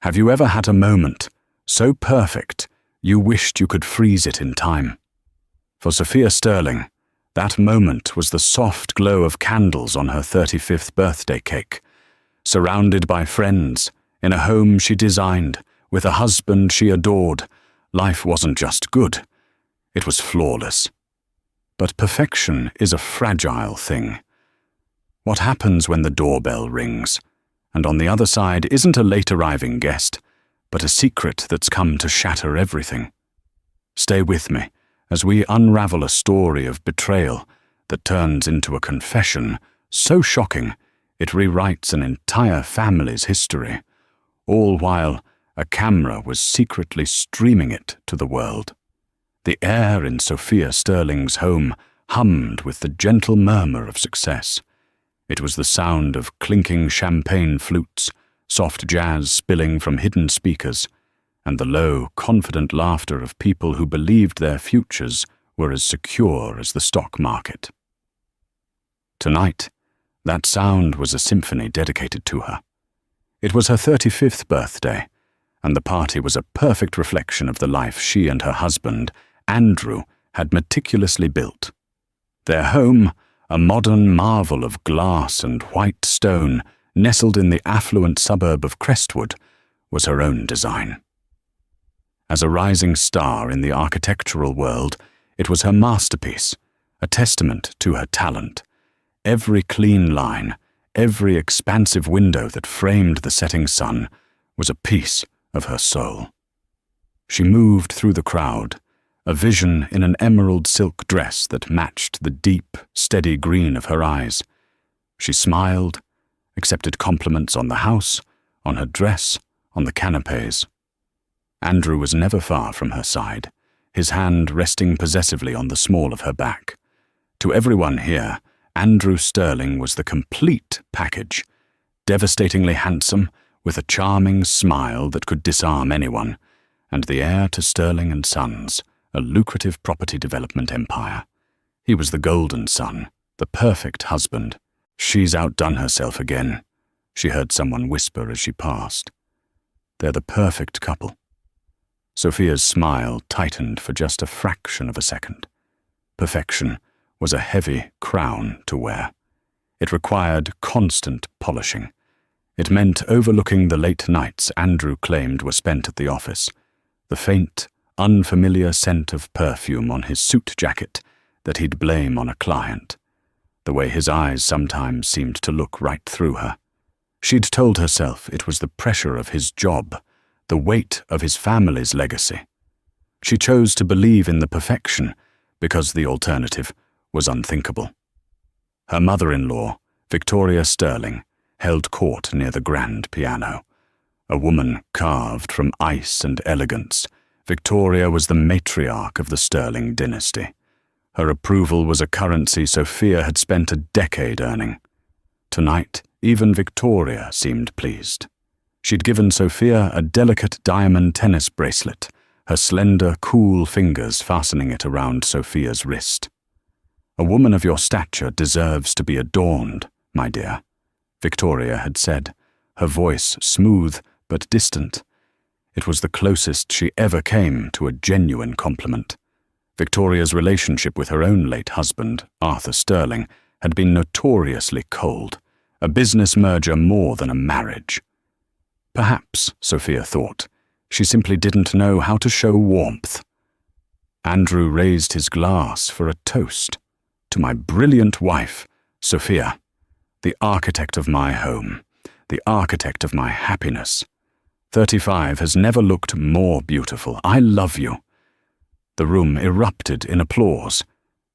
Have you ever had a moment so perfect you wished you could freeze it in time? For Sophia Sterling, that moment was the soft glow of candles on her 35th birthday cake, surrounded by friends, in a home she designed, with a husband she adored. Life wasn't just good, it was flawless. But perfection is a fragile thing. What happens when the doorbell rings, and on the other side isn't a late-arriving guest, but a secret that's come to shatter everything? Stay with me as we unravel a story of betrayal that turns into a confession so shocking it rewrites an entire family's history, all while a camera was secretly streaming it to the world. The air in Sophia Sterling's home hummed with the gentle murmur of success. It was the sound of clinking champagne flutes, soft jazz spilling from hidden speakers, and the low, confident laughter of people who believed their futures were as secure as the stock market. Tonight, that sound was a symphony dedicated to her. It was her 35th birthday, and the party was a perfect reflection of the life she and her husband, Andrew, had meticulously built. Their home, a modern marvel of glass and white stone, nestled in the affluent suburb of Crestwood, was her own design. As a rising star in the architectural world, it was her masterpiece, a testament to her talent. Every clean line, every expansive window that framed the setting sun was a piece of her soul. She moved through the crowd, a vision in an emerald silk dress that matched the deep, steady green of her eyes. She smiled, accepted compliments on the house, on her dress, on the canapes. Andrew was never far from her side, his hand resting possessively on the small of her back. To everyone here, Andrew Sterling was the complete package, devastatingly handsome, with a charming smile that could disarm anyone, and the heir to Sterling and Sons, a lucrative property development empire. He was the golden son, the perfect husband. "She's outdone herself again," she heard someone whisper as she passed. "They're the perfect couple." Sophia's smile tightened for just a fraction of a second. Perfection was a heavy crown to wear. It required constant polishing. It meant overlooking the late nights Andrew claimed were spent at the office, the faint, unfamiliar scent of perfume on his suit jacket that he'd blame on a client, the way his eyes sometimes seemed to look right through her. She'd told herself it was the pressure of his job, the weight of his family's legacy. She chose to believe in the perfection because the alternative was unthinkable. Her mother-in-law, Victoria Sterling, held court near the grand piano. A woman carved from ice and elegance, Victoria was the matriarch of the Sterling dynasty. Her approval was a currency Sophia had spent a decade earning. Tonight, even Victoria seemed pleased. She'd given Sophia a delicate diamond tennis bracelet, her slender, cool fingers fastening it around Sophia's wrist. "A woman of your stature deserves to be adorned, my dear," Victoria had said, her voice smooth but distant. It was the closest she ever came to a genuine compliment. Victoria's relationship with her own late husband, Arthur Sterling, had been notoriously cold, a business merger more than a marriage. Perhaps, Sophia thought, she simply didn't know how to show warmth. Andrew raised his glass for a toast. "To my brilliant wife, Sophia, the architect of my home, the architect of my happiness. 35 has never looked more beautiful. I love you." The room erupted in applause.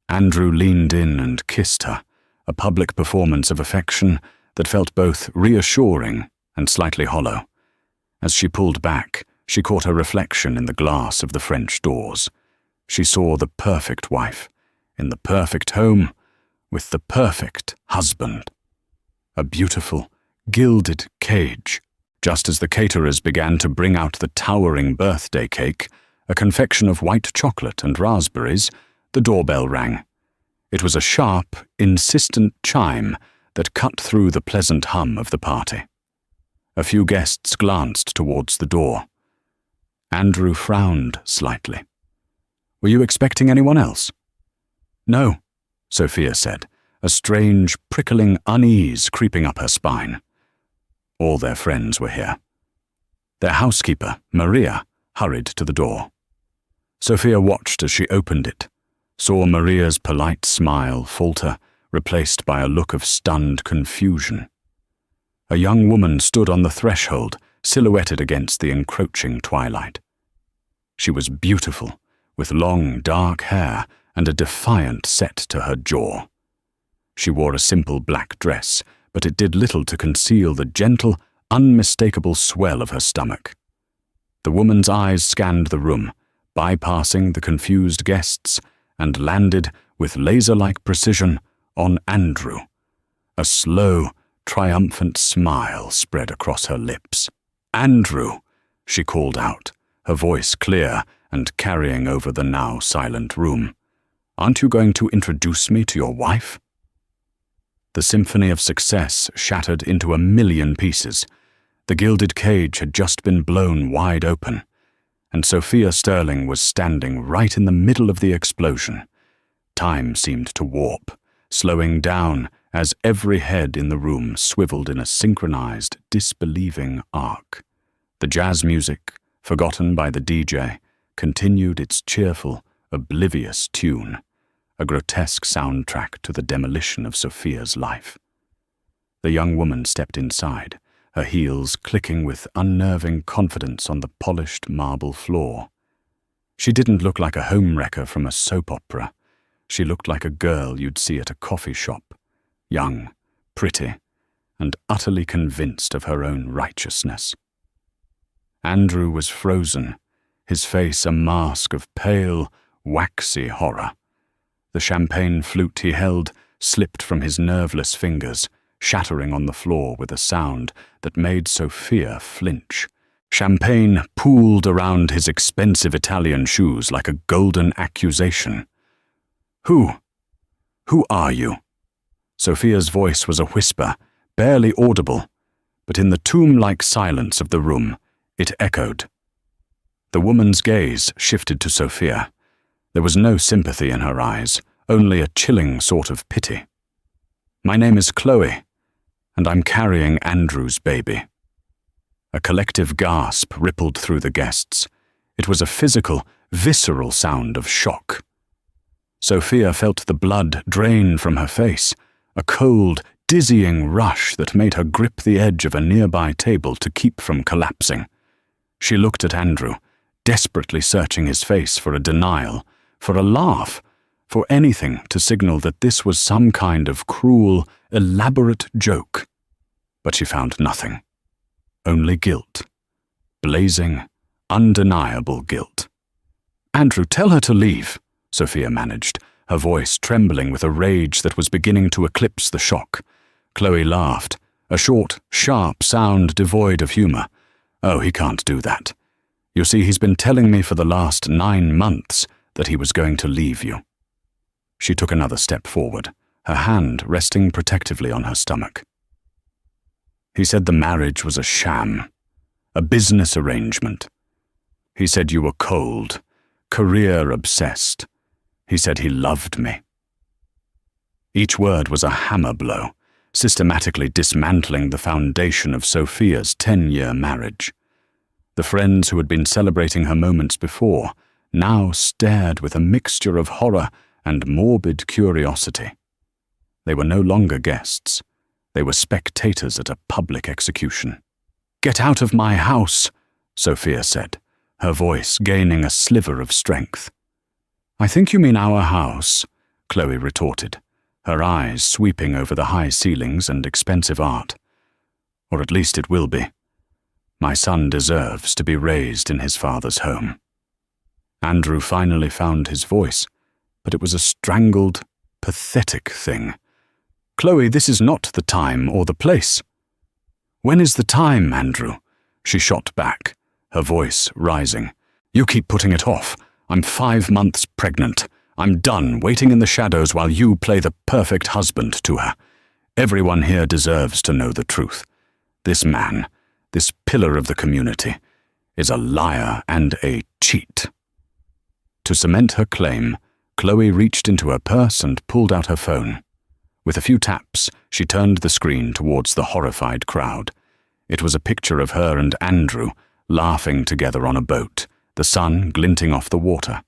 Andrew leaned in and kissed her, a public performance of affection that felt both reassuring and slightly hollow. As she pulled back, she caught her reflection in the glass of the French doors. She saw the perfect wife, in the perfect home, with the perfect husband. A beautiful, gilded cage. Just as the caterers began to bring out the towering birthday cake, a confection of white chocolate and raspberries, the doorbell rang. It was a sharp, insistent chime that cut through the pleasant hum of the party. A few guests glanced towards the door. Andrew frowned slightly. "Were you expecting anyone else?" "No," Sophia said, a strange, prickling unease creeping up her spine. All their friends were here. Their housekeeper, Maria, hurried to the door. Sophia watched as she opened it, saw Maria's polite smile falter, replaced by a look of stunned confusion. A young woman stood on the threshold, silhouetted against the encroaching twilight. She was beautiful, with long, dark hair and a defiant set to her jaw. She wore a simple black dress, but it did little to conceal the gentle, unmistakable swell of her stomach. The woman's eyes scanned the room, bypassing the confused guests, and landed, with laser-like precision, on Andrew. A slow, triumphant smile spread across her lips. "Andrew," she called out, her voice clear and carrying over the now silent room. "Aren't you going to introduce me to your wife?" The symphony of success shattered into a million pieces. The gilded cage had just been blown wide open, and Sophia Sterling was standing right in the middle of the explosion. Time seemed to warp, slowing down as every head in the room swiveled in a synchronized, disbelieving arc. The jazz music, forgotten by the DJ, continued its cheerful, oblivious tune, a grotesque soundtrack to the demolition of Sophia's life. The young woman stepped inside, her heels clicking with unnerving confidence on the polished marble floor. She didn't look like a homewrecker from a soap opera. She looked like a girl you'd see at a coffee shop, young, pretty, and utterly convinced of her own righteousness. Andrew was frozen, his face a mask of pale, waxy horror. The champagne flute he held slipped from his nerveless fingers, shattering on the floor with a sound that made Sophia flinch. Champagne pooled around his expensive Italian shoes like a golden accusation. Who are you?" Sophia's voice was a whisper, barely audible, but in the tomb-like silence of the room, it echoed. The woman's gaze shifted to Sophia. There was no sympathy in her eyes, only a chilling sort of pity. "My name is Chloe, and I'm carrying Andrew's baby." A collective gasp rippled through the guests. It was a physical, visceral sound of shock. Sophia felt the blood drain from her face, a cold, dizzying rush that made her grip the edge of a nearby table to keep from collapsing. She looked at Andrew, desperately searching his face for a denial, for a laugh, for anything to signal that this was some kind of cruel, elaborate joke. But she found nothing. Only guilt. Blazing, undeniable guilt. "Andrew, tell her to leave," Sophia managed, her voice trembling with a rage that was beginning to eclipse the shock. Chloe laughed, a short, sharp sound devoid of humor. "Oh, he can't do that. You see, he's been telling me for the last 9 months that he was going to leave you." She took another step forward, her hand resting protectively on her stomach. "He said the marriage was a sham, a business arrangement. He said you were cold, career-obsessed. He said he loved me." Each word was a hammer blow, systematically dismantling the foundation of Sophia's 10-year marriage. The friends who had been celebrating her moments before now stared with a mixture of horror and morbid curiosity. They were no longer guests. They were spectators at a public execution. "Get out of my house," Sophia said, her voice gaining a sliver of strength. "I think you mean our house," Chloe retorted, her eyes sweeping over the high ceilings and expensive art. "Or at least it will be. My son deserves to be raised in his father's home." Andrew finally found his voice, but it was a strangled, pathetic thing. "Chloe, this is not the time or the place." "When is the time, Andrew?" She shot back, her voice rising. "You keep putting it off. I'm 5 months pregnant. I'm done waiting in the shadows while you play the perfect husband to her. Everyone here deserves to know the truth. This man, this pillar of the community, is a liar and a cheat. To cement her claim, Chloe reached into her purse and pulled out her phone. With a few taps, she turned the screen towards the horrified crowd. It was a picture of her and Andrew laughing together on a boat, the sun glinting off the water.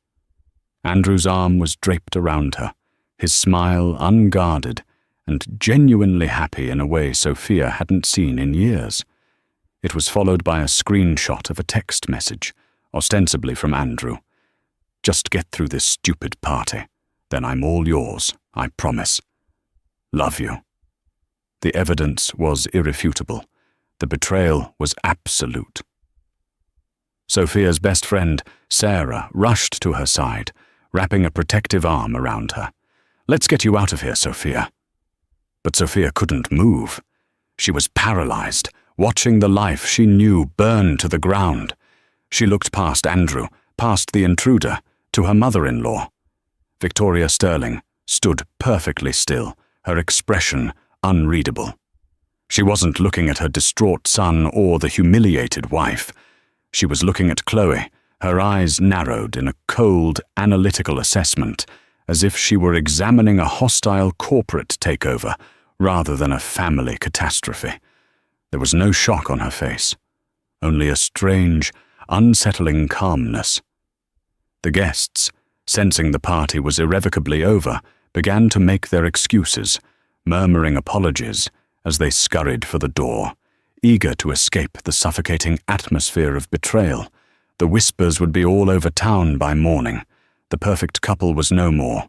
Andrew's arm was draped around her, his smile unguarded and genuinely happy in a way Sophia hadn't seen in years. It was followed by a screenshot of a text message, ostensibly from Andrew. "Just get through this stupid party, then I'm all yours, I promise. Love you." The evidence was irrefutable. The betrayal was absolute. Sophia's best friend, Sarah, rushed to her side, wrapping a protective arm around her. "Let's get you out of here, Sophia." But Sophia couldn't move. She was paralyzed, watching the life she knew burn to the ground. She looked past Andrew, past the intruder, to her mother-in-law. Victoria Sterling stood perfectly still, her expression unreadable. She wasn't looking at her distraught son or the humiliated wife. She was looking at Chloe, her eyes narrowed in a cold, analytical assessment, as if she were examining a hostile corporate takeover rather than a family catastrophe. There was no shock on her face, only a strange, unsettling calmness. The guests, sensing the party was irrevocably over, began to make their excuses, murmuring apologies as they scurried for the door, eager to escape the suffocating atmosphere of betrayal. The whispers would be all over town by morning. The perfect couple was no more.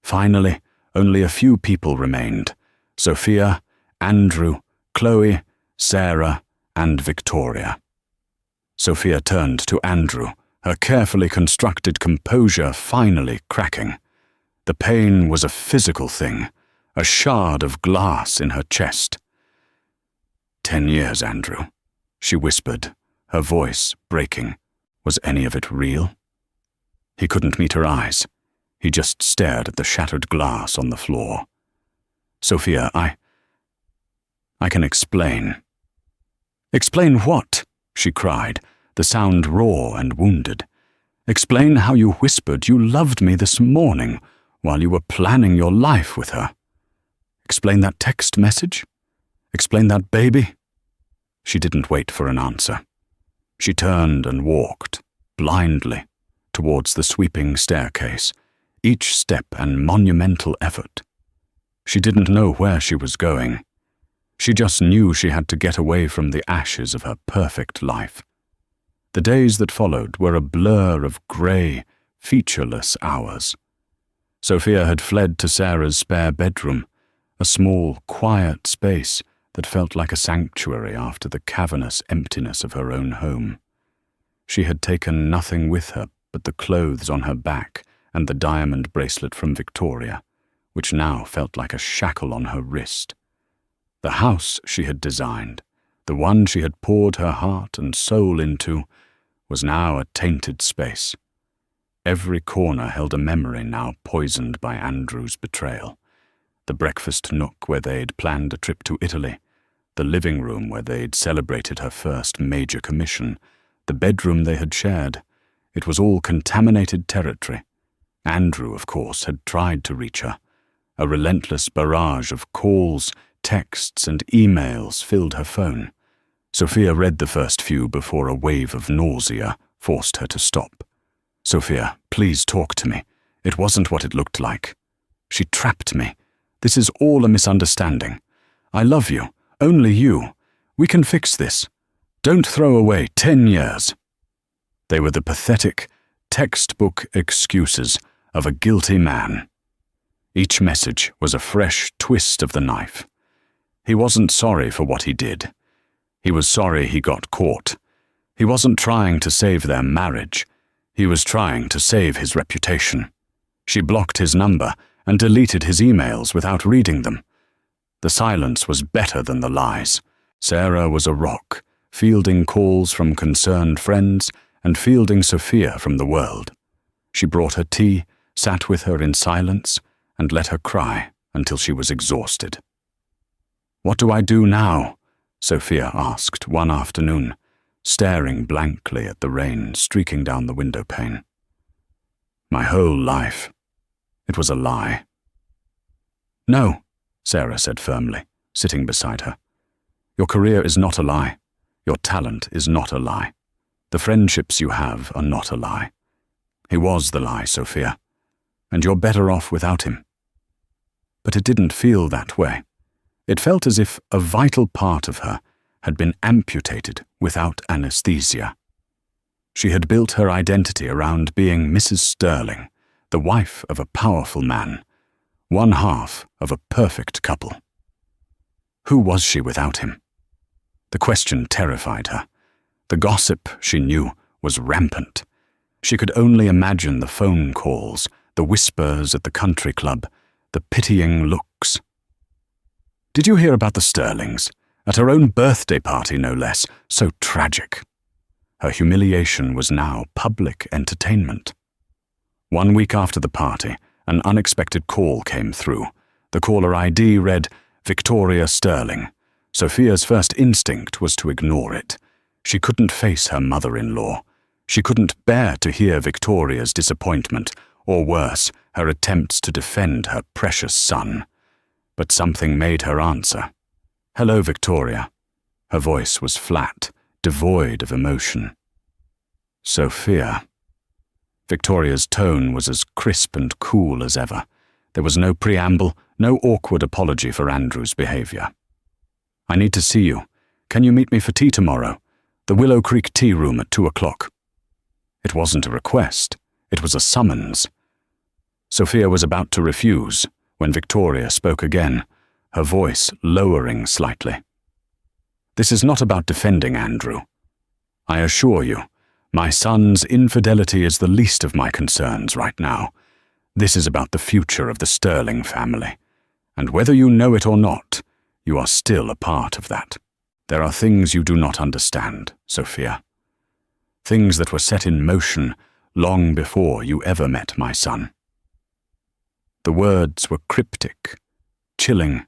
Finally, only a few people remained: Sophia, Andrew, Chloe, Sarah, and Victoria. Sophia turned to Andrew, her carefully constructed composure finally cracking. The pain was a physical thing, a shard of glass in her chest. 10 years, Andrew, she whispered, her voice breaking. Was any of it real? He couldn't meet her eyes. He just stared at the shattered glass on the floor. Sophia, I can explain. Explain what? She cried, the sound raw and wounded. Explain how you whispered you loved me this morning while you were planning your life with her. Explain that text message? Explain that baby? She didn't wait for an answer. She turned and walked, blindly, towards the sweeping staircase, each step an monumental effort. She didn't know where she was going. She just knew she had to get away from the ashes of her perfect life. The days that followed were a blur of grey, featureless hours. Sophia had fled to Sarah's spare bedroom, a small, quiet space that felt like a sanctuary after the cavernous emptiness of her own home. She had taken nothing with her but the clothes on her back and the diamond bracelet from Victoria, which now felt like a shackle on her wrist. The house she had designed, the one she had poured her heart and soul into, was now a tainted space. Every corner held a memory now poisoned by Andrew's betrayal. The breakfast nook where they'd planned a trip to Italy, the living room where they'd celebrated her first major commission, the bedroom they had shared. It was all contaminated territory. Andrew, of course, had tried to reach her. A relentless barrage of calls, texts, and emails filled her phone. Sophia read the first few before a wave of nausea forced her to stop. Sophia, please talk to me. It wasn't what it looked like. She trapped me. This is all a misunderstanding. I love you. Only you. We can fix this. Don't throw away 10 years. They were the pathetic, textbook excuses of a guilty man. Each message was a fresh twist of the knife. He wasn't sorry for what he did. He was sorry he got caught. He wasn't trying to save their marriage. He was trying to save his reputation. She blocked his number and deleted his emails without reading them. The silence was better than the lies. Sarah was a rock, fielding calls from concerned friends and fielding Sophia from the world. She brought her tea, sat with her in silence, and let her cry until she was exhausted. What do I do now? Sophia asked one afternoon, staring blankly at the rain streaking down the window pane. My whole life. It was a lie. No, Sarah said firmly, sitting beside her. Your career is not a lie. Your talent is not a lie. The friendships you have are not a lie. He was the lie, Sophia, and you're better off without him. But it didn't feel that way. It felt as if a vital part of her had been amputated without anesthesia. She had built her identity around being Mrs. Sterling, the wife of a powerful man, one half of a perfect couple. Who was she without him? The question terrified her. The gossip, she knew, was rampant. She could only imagine the phone calls, the whispers at the country club, the pitying looks. Did you hear about the Sterlings? At her own birthday party, no less. So tragic. Her humiliation was now public entertainment. 1 week after the party, an unexpected call came through. The caller ID read, Victoria Sterling. Sophia's first instinct was to ignore it. She couldn't face her mother-in-law. She couldn't bear to hear Victoria's disappointment, or worse, her attempts to defend her precious son. But something made her answer. Hello, Victoria. Her voice was flat, devoid of emotion. Sophia. Victoria's tone was as crisp and cool as ever. There was no preamble, no awkward apology for Andrew's behavior. I need to see you. Can you meet me for tea tomorrow? The Willow Creek Tea Room at 2 o'clock. It wasn't a request. It was a summons. Sophia was about to refuse when Victoria spoke again, her voice lowering slightly. This is not about defending Andrew. I assure you, my son's infidelity is the least of my concerns right now. This is about the future of the Sterling family. And whether you know it or not, you are still a part of that. There are things you do not understand, Sophia. Things that were set in motion long before you ever met my son. The words were cryptic, chilling.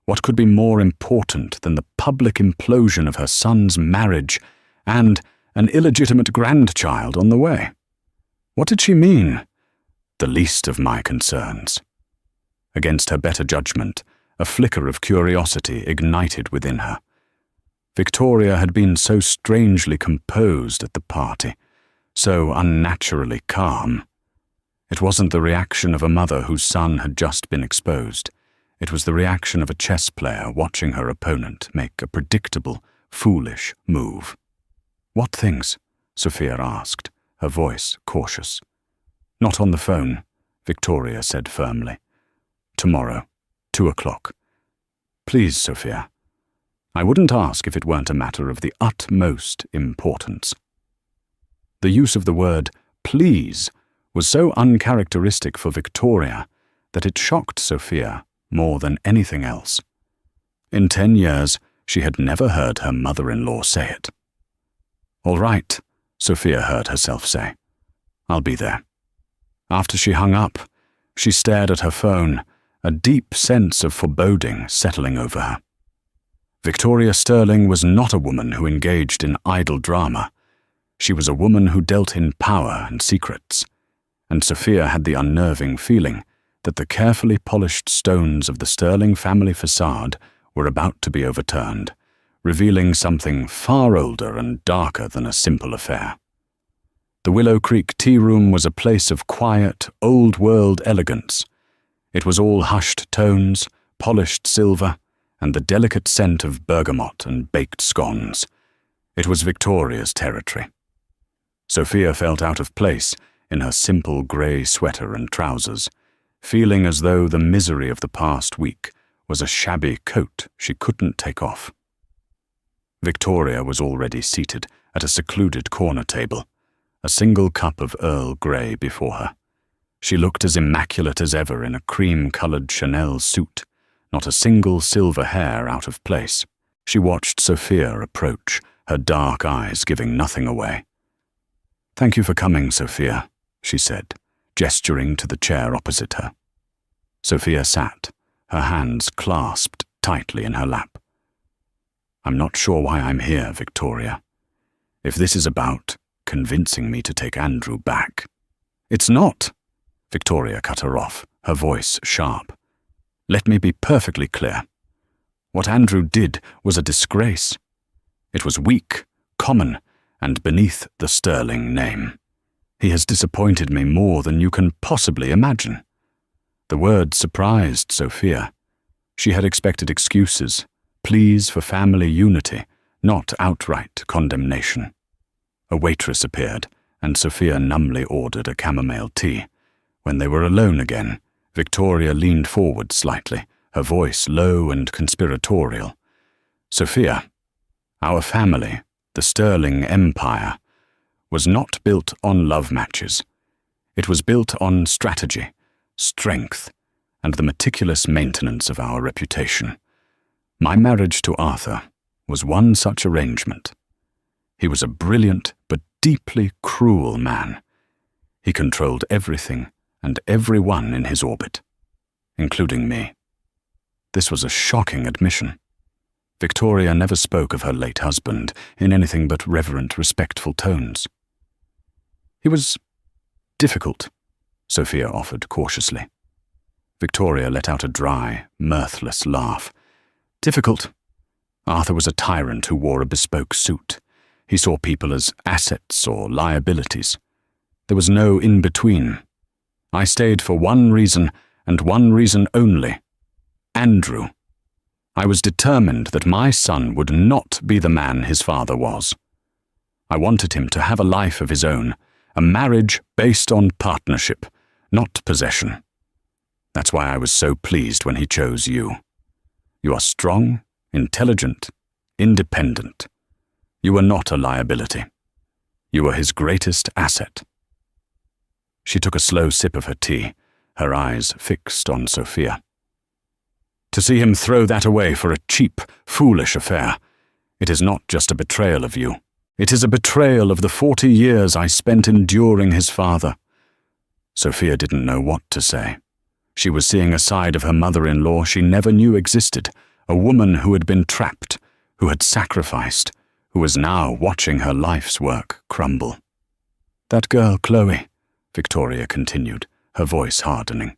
What could be more important than the public implosion of her son's marriage and an illegitimate grandchild on the way? What did she mean? The least of my concerns. Against her better judgment, a flicker of curiosity ignited within her. Victoria had been so strangely composed at the party, so unnaturally calm. It wasn't the reaction of a mother whose son had just been exposed. It was the reaction of a chess player watching her opponent make a predictable, foolish move. What things? Sophia asked, her voice cautious. Not on the phone, Victoria said firmly. Tomorrow, 2 o'clock. Please, Sophia. I wouldn't ask if it weren't a matter of the utmost importance. The use of the word please was so uncharacteristic for Victoria that it shocked Sophia more than anything else. In 10 years, she had never heard her mother-in-law say it. All right, Sophia heard herself say. I'll be there. After she hung up, she stared at her phone, a deep sense of foreboding settling over her. Victoria Sterling was not a woman who engaged in idle drama. She was a woman who dealt in power and secrets, and Sophia had the unnerving feeling that the carefully polished stones of the Sterling family facade were about to be overturned, revealing something far older and darker than a simple affair. The Willow Creek Tea Room was a place of quiet, old-world elegance. It was all hushed tones, polished silver, and the delicate scent of bergamot and baked scones. It was Victoria's territory. Sophia felt out of place in her simple grey sweater and trousers, feeling as though the misery of the past week was a shabby coat she couldn't take off. Victoria was already seated at a secluded corner table, a single cup of Earl Grey before her. She looked as immaculate as ever in a cream-coloured Chanel suit, not a single silver hair out of place. She watched Sophia approach, her dark eyes giving nothing away. "Thank you for coming, Sophia," she said, gesturing to the chair opposite her. Sophia sat, her hands clasped tightly in her lap. I'm not sure why I'm here, Victoria. If this is about convincing me to take Andrew back. It's not, Victoria cut her off, her voice sharp. Let me be perfectly clear. What Andrew did was a disgrace. It was weak, common, and beneath the Sterling name. He has disappointed me more than you can possibly imagine. The word surprised Sophia. She had expected excuses, pleas for family unity, not outright condemnation. A waitress appeared, and Sophia numbly ordered a chamomile tea. When they were alone again, Victoria leaned forward slightly, her voice low and conspiratorial. Sophia, our family, the Sterling Empire, was not built on love matches. It was built on strategy, strength, and the meticulous maintenance of our reputation. My marriage to Arthur was one such arrangement. He was a brilliant but deeply cruel man. He controlled everything and everyone in his orbit, including me. This was a shocking admission. Victoria never spoke of her late husband in anything but reverent, respectful tones. He was difficult, Sophia offered cautiously. Victoria let out a dry, mirthless laugh. Difficult. Arthur was a tyrant who wore a bespoke suit. He saw people as assets or liabilities. There was no in-between. I stayed for one reason, and one reason only. Andrew. I was determined that my son would not be the man his father was. I wanted him to have a life of his own, a marriage based on partnership, not possession. That's why I was so pleased when he chose you. You are strong, intelligent, independent. You were not a liability. You were his greatest asset. She took a slow sip of her tea, her eyes fixed on Sophia. To see him throw that away for a cheap, foolish affair, it is not just a betrayal of you. It is a betrayal of the 40 years I spent enduring his father. Sophia didn't know what to say. She was seeing a side of her mother-in-law she never knew existed, a woman who had been trapped, who had sacrificed, who was now watching her life's work crumble. That girl, Chloe, Victoria continued, her voice hardening.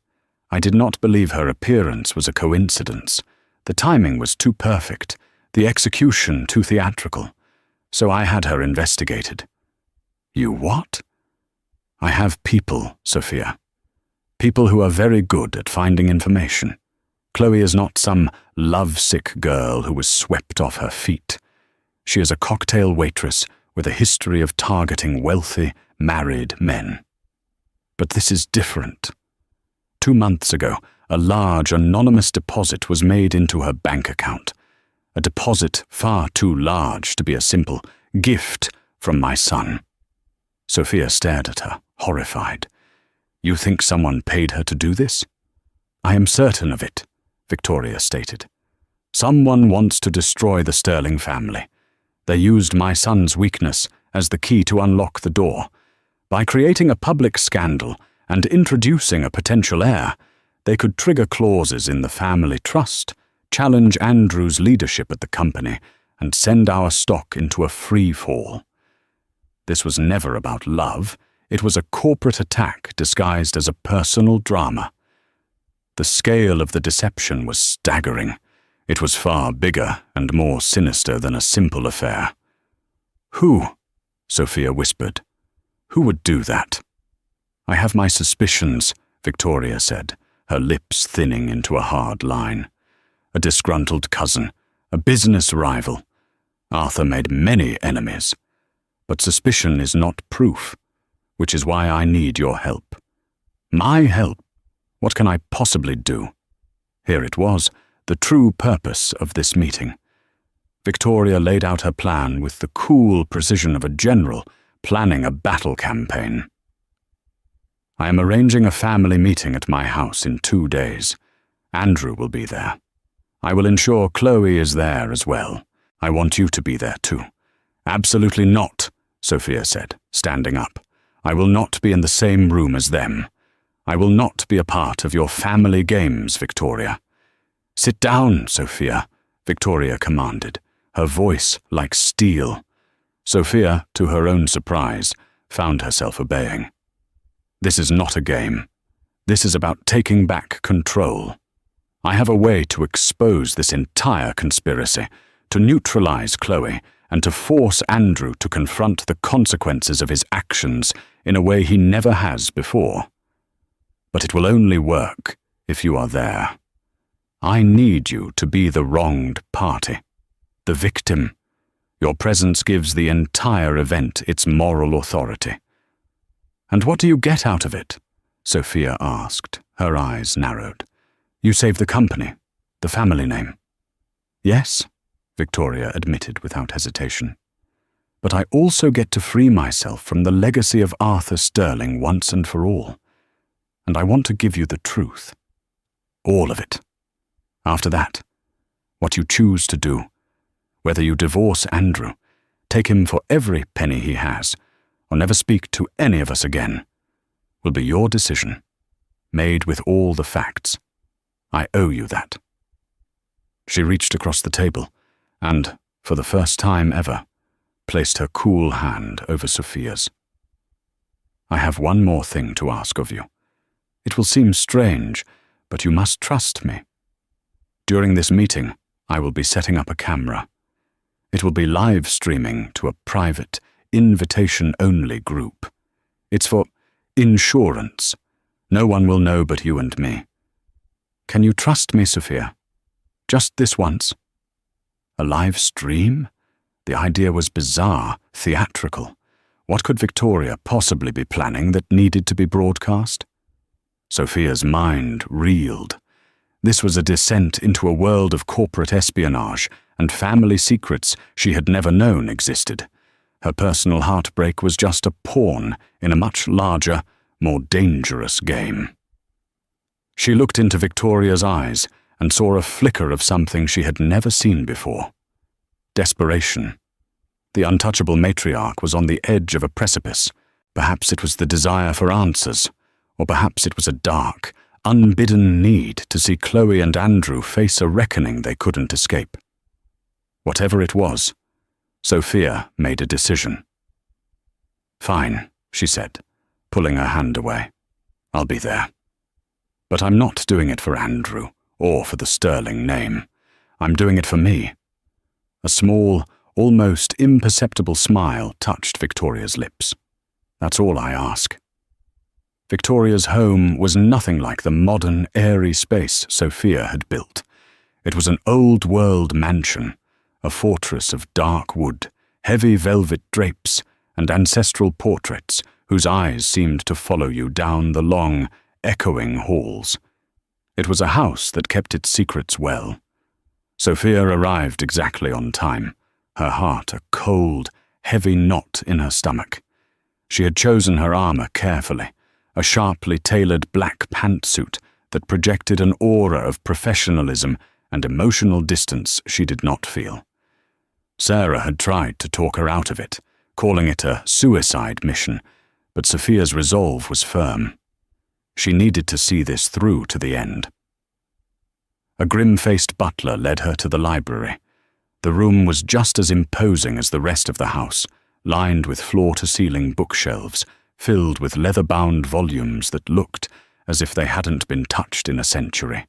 I did not believe her appearance was a coincidence. The timing was too perfect, the execution too theatrical. So I had her investigated. You what? I have people, Sophia. People who are very good at finding information. Chloe is not some lovesick girl who was swept off her feet. She is a cocktail waitress with a history of targeting wealthy, married men. But this is different. 2 months ago, a large anonymous deposit was made into her bank account. A deposit far too large to be a simple gift from my son. Sophia stared at her, horrified. You think someone paid her to do this? I am certain of it, Victoria stated. Someone wants to destroy the Sterling family. They used my son's weakness as the key to unlock the door. By creating a public scandal and introducing a potential heir, they could trigger clauses in the family trust, challenge Andrew's leadership at the company, and send our stock into a free fall. This was never about love. It was a corporate attack disguised as a personal drama. The scale of the deception was staggering. It was far bigger and more sinister than a simple affair. Who? Sophia whispered. Who would do that? I have my suspicions, Victoria said, her lips thinning into a hard line. A disgruntled cousin, a business rival. Arthur made many enemies. But suspicion is not proof, which is why I need your help. My help? What can I possibly do? Here it was, the true purpose of this meeting. Victoria laid out her plan with the cool precision of a general planning a battle campaign. I am arranging a family meeting at my house in 2 days. Andrew will be there. I will ensure Chloe is there as well. I want you to be there too. Absolutely not, Sophia said, standing up. I will not be in the same room as them. I will not be a part of your family games, Victoria. Sit down, Sophia, Victoria commanded, her voice like steel. Sophia, to her own surprise, found herself obeying. This is not a game. This is about taking back control. I have a way to expose this entire conspiracy, to neutralize Chloe, and to force Andrew to confront the consequences of his actions in a way he never has before. But it will only work if you are there. I need you to be the wronged party, the victim. Your presence gives the entire event its moral authority. And what do you get out of it? Sophia asked, her eyes narrowed. You save the company, the family name. Yes, Victoria admitted without hesitation. But I also get to free myself from the legacy of Arthur Sterling once and for all. And I want to give you the truth. All of it. After that, what you choose to do, whether you divorce Andrew, take him for every penny he has, or never speak to any of us again, will be your decision, made with all the facts. I owe you that. She reached across the table and, for the first time ever, placed her cool hand over Sophia's. I have one more thing to ask of you. It will seem strange, but you must trust me. During this meeting, I will be setting up a camera. It will be live streaming to a private, invitation-only group. It's for insurance. No one will know but you and me. Can you trust me, Sophia? Just this once? A live stream? The idea was bizarre, theatrical. What could Victoria possibly be planning that needed to be broadcast? Sophia's mind reeled. This was a descent into a world of corporate espionage and family secrets she had never known existed. Her personal heartbreak was just a pawn in a much larger, more dangerous game. She looked into Victoria's eyes and saw a flicker of something she had never seen before. Desperation. The untouchable matriarch was on the edge of a precipice. Perhaps it was the desire for answers, or perhaps it was a dark, unbidden need to see Chloe and Andrew face a reckoning they couldn't escape. Whatever it was, Sophia made a decision. Fine, she said, pulling her hand away. I'll be there. But I'm not doing it for Andrew, or for the Sterling name. I'm doing it for me. A small, almost imperceptible smile touched Victoria's lips. That's all I ask. Victoria's home was nothing like the modern, airy space Sophia had built. It was an old-world mansion, a fortress of dark wood, heavy velvet drapes, and ancestral portraits whose eyes seemed to follow you down the long, echoing halls. It was a house that kept its secrets well. Sophia arrived exactly on time, her heart a cold, heavy knot in her stomach. She had chosen her armor carefully, a sharply tailored black pantsuit that projected an aura of professionalism and emotional distance she did not feel. Sarah had tried to talk her out of it, calling it a suicide mission, but Sophia's resolve was firm. She needed to see this through to the end. A grim-faced butler led her to the library. The room was just as imposing as the rest of the house, lined with floor-to-ceiling bookshelves, filled with leather-bound volumes that looked as if they hadn't been touched in a century.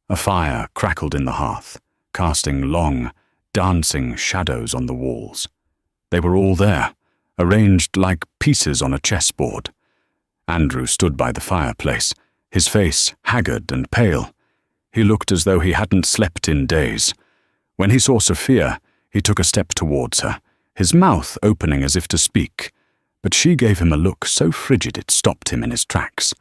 A fire crackled in the hearth, casting long, dancing shadows on the walls. They were all there, arranged like pieces on a chessboard. Andrew stood by the fireplace, his face haggard and pale. He looked as though he hadn't slept in days. When he saw Sophia, he took a step towards her, his mouth opening as if to speak, but she gave him a look so frigid it stopped him in his tracks.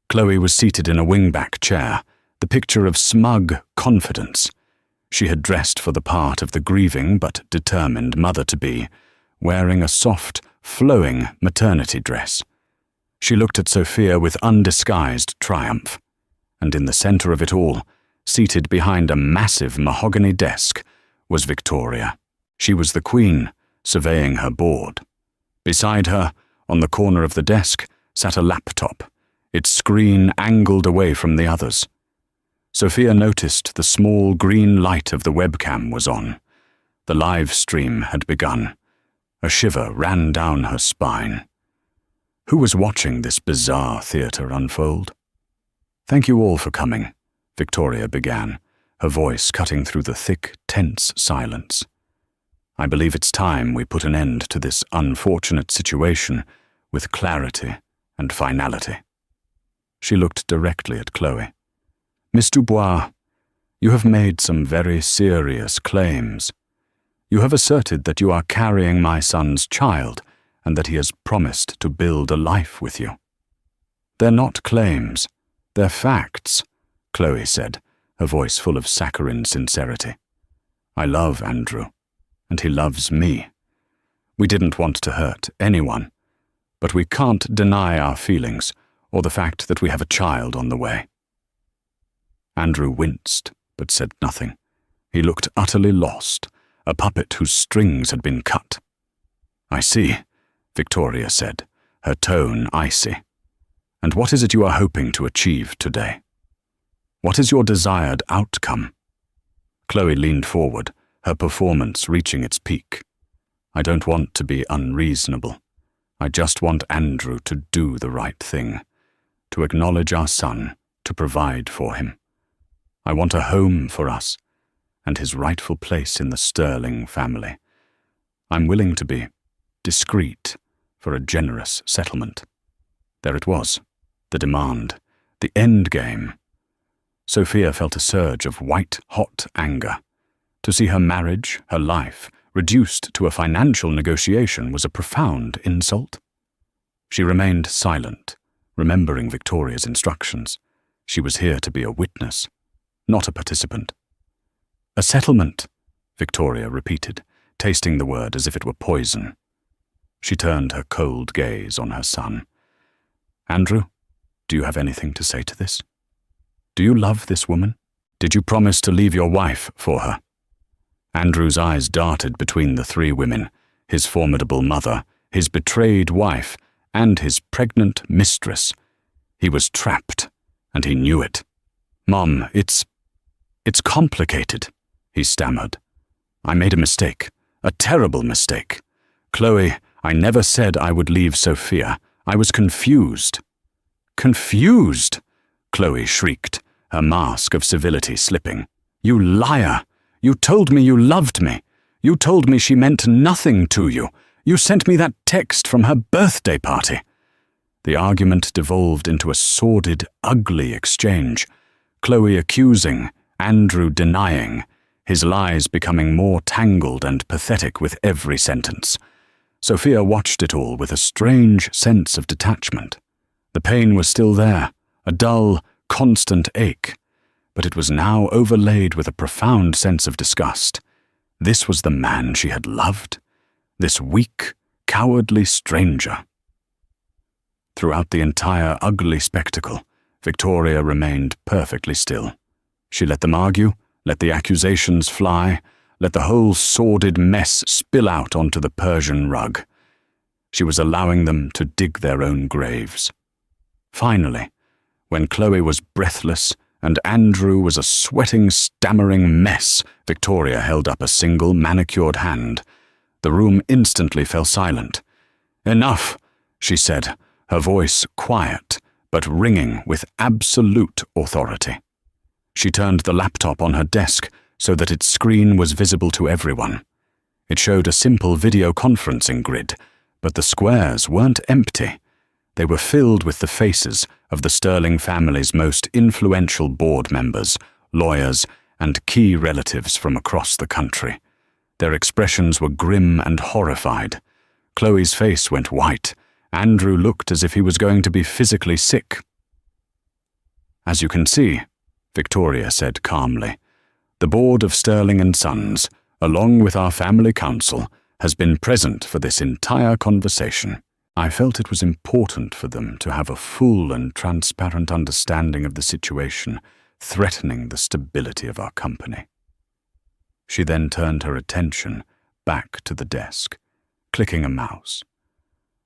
Chloe was seated in a wing-back chair, the picture of smug confidence. She had dressed for the part of the grieving but determined mother-to-be, wearing a soft, flowing maternity dress. She looked at Sophia with undisguised triumph, and in the center of it all, seated behind a massive mahogany desk, was Victoria. She was the queen, surveying her board. Beside her, on the corner of the desk, sat a laptop, its screen angled away from the others. Sophia noticed the small green light of the webcam was on. The live stream had begun. A shiver ran down her spine. Who was watching this bizarre theatre unfold? "Thank you all for coming," Victoria began, her voice cutting through the thick, tense silence. "I believe it's time we put an end to this unfortunate situation with clarity and finality." She looked directly at Chloe. "Miss Dubois, you have made some very serious claims. You have asserted that you are carrying my son's child and that he has promised to build a life with you." "They're not claims, they're facts," Chloe said, her voice full of saccharine sincerity. "I love Andrew, and he loves me. We didn't want to hurt anyone, but we can't deny our feelings or the fact that we have a child on the way." Andrew winced, but said nothing. He looked utterly lost, a puppet whose strings had been cut. "I see," Victoria said, her tone icy. "And what is it you are hoping to achieve today? What is your desired outcome?" Chloe leaned forward, her performance reaching its peak. "I don't want to be unreasonable. I just want Andrew to do the right thing, to acknowledge our son, to provide for him. I want a home for us, and his rightful place in the Sterling family. I'm willing to be discreet for a generous settlement." There it was, the demand, the end game. Sophia felt a surge of white-hot anger. To see her marriage, her life, reduced to a financial negotiation was a profound insult. She remained silent, remembering Victoria's instructions. She was here to be a witness, not a participant. "A settlement," Victoria repeated, tasting the word as if it were poison. She turned her cold gaze on her son. "Andrew, do you have anything to say to this? Do you love this woman? Did you promise to leave your wife for her?" Andrew's eyes darted between the three women, his formidable mother, his betrayed wife, and his pregnant mistress. He was trapped, and he knew it. "Mom, it's complicated," he stammered. "I made a mistake, a terrible mistake. Chloe, I never said I would leave Sophia. I was confused." "Confused?" Chloe shrieked, her mask of civility slipping. "You liar! You told me you loved me. You told me she meant nothing to you. You sent me that text from her birthday party." The argument devolved into a sordid, ugly exchange. Chloe accusing, Andrew denying, his lies becoming more tangled and pathetic with every sentence. Sophia watched it all with a strange sense of detachment. The pain was still there, a dull, constant ache, but it was now overlaid with a profound sense of disgust. This was the man she had loved, this weak, cowardly stranger. Throughout the entire ugly spectacle, Victoria remained perfectly still. She let them argue, let the accusations fly, let the whole sordid mess spill out onto the Persian rug. She was allowing them to dig their own graves. Finally, when Chloe was breathless and Andrew was a sweating, stammering mess, Victoria held up a single manicured hand. The room instantly fell silent. "Enough," she said, her voice quiet, but ringing with absolute authority. She turned the laptop on her desk so that its screen was visible to everyone. It showed a simple video conferencing grid, but the squares weren't empty. They were filled with the faces of the Sterling family's most influential board members, lawyers, and key relatives from across the country. Their expressions were grim and horrified. Chloe's face went white. Andrew looked as if he was going to be physically sick. "As you can see," Victoria said calmly, "the board of Sterling and Sons, along with our family council, has been present for this entire conversation. I felt it was important for them to have a full and transparent understanding of the situation threatening the stability of our company." She then turned her attention back to the desk, clicking a mouse.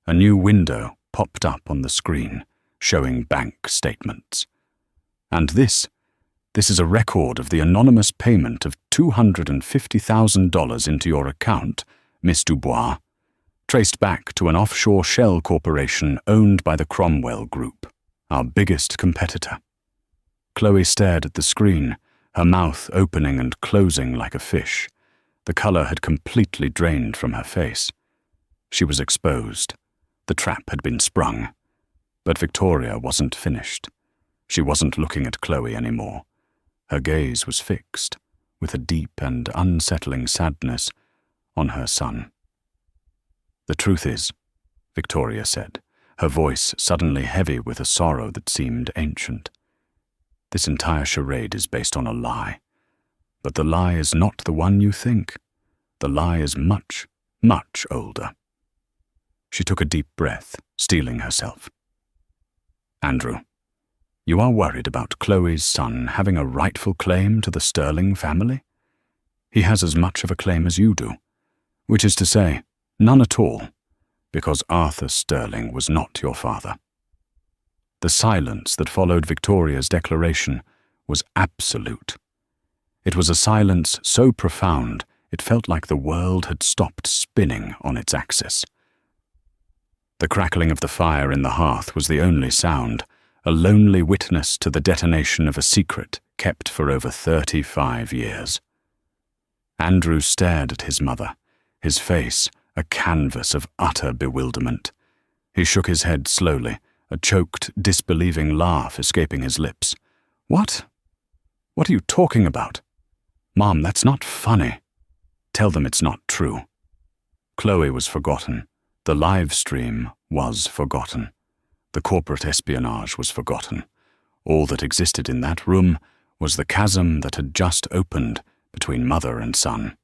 A new window popped up on the screen, showing bank statements. And this This is a record of the anonymous payment of $250,000 into your account, Miss Dubois, traced back to an offshore shell corporation owned by the Cromwell Group, our biggest competitor." Chloe stared at the screen, her mouth opening and closing like a fish. The color had completely drained from her face. She was exposed. The trap had been sprung. But Victoria wasn't finished. She wasn't looking at Chloe anymore. Her gaze was fixed, with a deep and unsettling sadness, on her son. "The truth is," Victoria said, her voice suddenly heavy with a sorrow that seemed ancient, "this entire charade is based on a lie. But the lie is not the one you think. The lie is much, much older." She took a deep breath, steeling herself. "Andrew, you are worried about Chloe's son having a rightful claim to the Sterling family? He has as much of a claim as you do, which is to say, none at all, because Arthur Sterling was not your father." The silence that followed Victoria's declaration was absolute. It was a silence so profound it felt like the world had stopped spinning on its axis. The crackling of the fire in the hearth was the only sound, a lonely witness to the detonation of a secret kept for over 35 years. Andrew stared at his mother, his face a canvas of utter bewilderment. He shook his head slowly, a choked, disbelieving laugh escaping his lips. "What? What are you talking about? Mom, that's not funny. Tell them it's not true." Chloe was forgotten. The live stream was forgotten. The corporate espionage was forgotten. All that existed in that room was the chasm that had just opened between mother and son.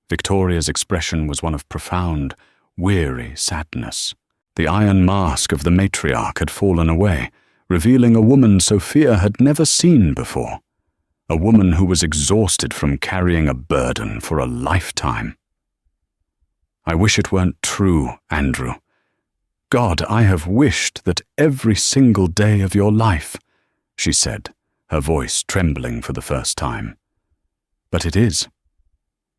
Victoria's expression was one of profound, weary sadness. The iron mask of the matriarch had fallen away, revealing a woman Sophia had never seen before. A woman who was exhausted from carrying a burden for a lifetime. "I wish it weren't true, Andrew. God, I have wished that every single day of your life," she said, her voice trembling for the first time. "But it is."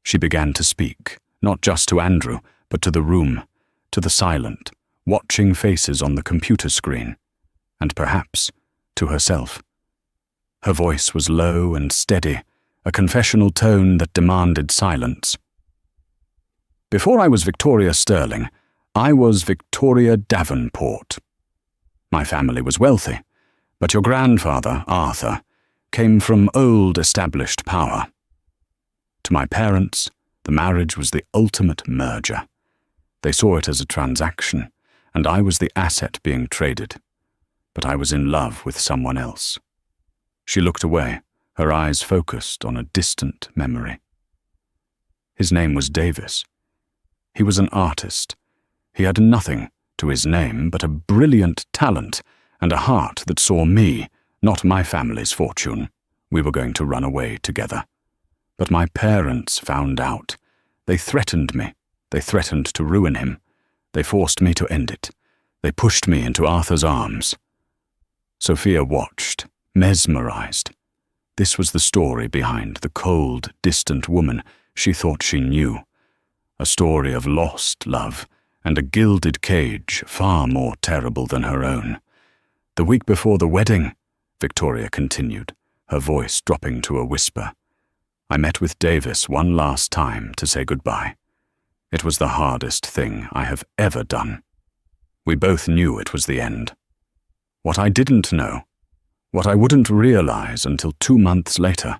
She began to speak, not just to Andrew, but to the room, to the silent, watching faces on the computer screen, and perhaps to herself. Her voice was low and steady, a confessional tone that demanded silence. "Before I was Victoria Sterling, I was Victoria Davenport. My family was wealthy, but your grandfather, Arthur, came from old established power. To my parents, the marriage was the ultimate merger. They saw it as a transaction, and I was the asset being traded. But I was in love with someone else." She looked away, her eyes focused on a distant memory. "His name was Davis. He was an artist. He had nothing to his name but a brilliant talent and a heart that saw me, not my family's fortune. We were going to run away together. But my parents found out. They threatened me. They threatened to ruin him. They forced me to end it. They pushed me into Arthur's arms." Sophia watched, mesmerized. This was the story behind the cold, distant woman she thought she knew. A story of lost love and a gilded cage far more terrible than her own. "The week before the wedding," Victoria continued, her voice dropping to a whisper, "I met with Davis one last time to say goodbye. It was the hardest thing I have ever done. We both knew it was the end. What I didn't know, what I wouldn't realize until 2 months later,